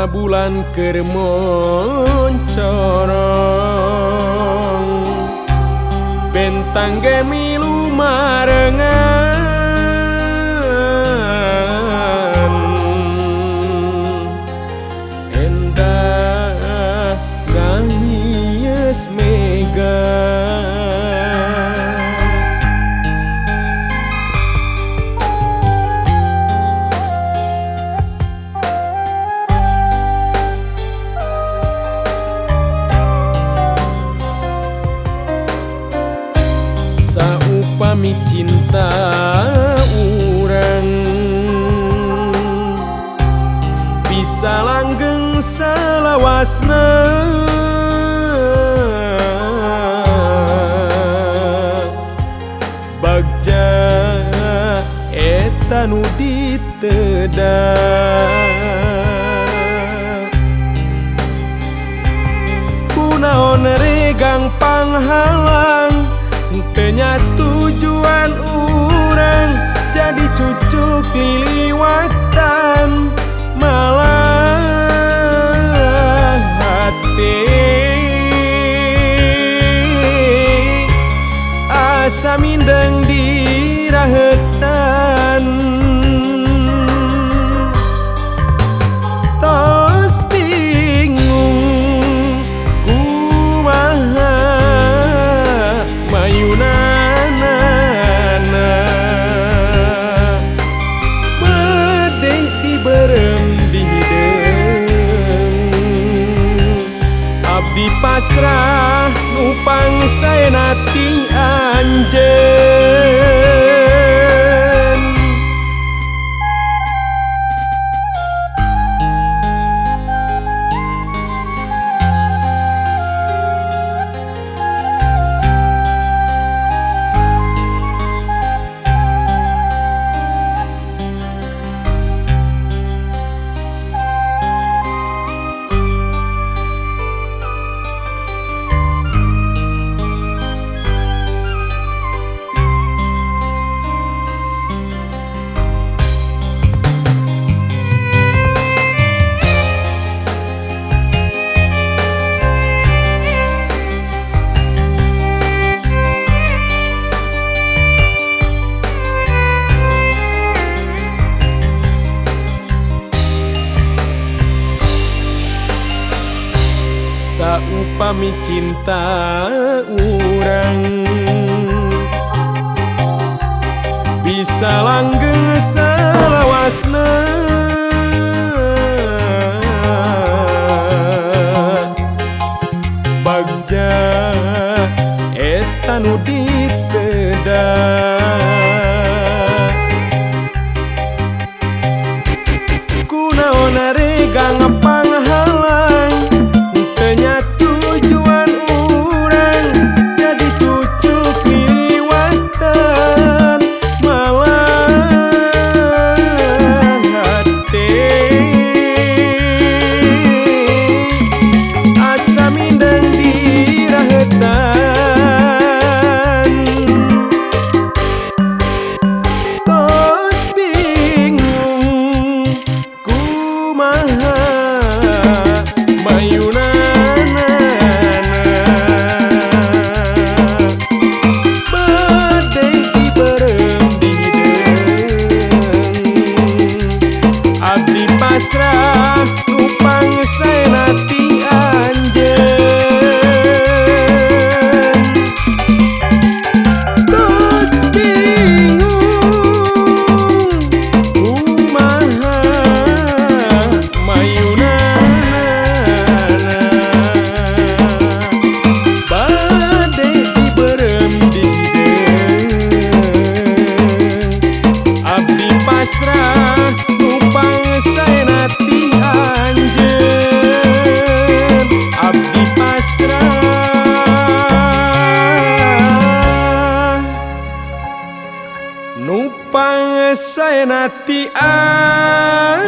bulan keur moncorong bentang ge milu marengan endah nganyes mega saupami cinta urang bisa langgeng salawasna bagja eta nu ditedak kunaon regang panghalang tenya tujuan urang jadi cucuk liliwatan malah hati asa mindeng dirahetan tos bingung kumaha mayunanana bedeh diberem di hideung abdi pasrah nupang saena ting anjeun saupami cinta urang bisa langgeng salawasna bagja eta nu ditedak kunaon regang panghalang tenya tujuan urang jadi cucuk liliwatan malah hati asa mindeng dirahetan tos bingung kumaha mayuna pasrah nupang saena ti anjeun tos bingung kumaha mayunana bade diberem di hideung abdi pasrah nupang saena ti anjeun abdi pasrah nupang saena ti anjeun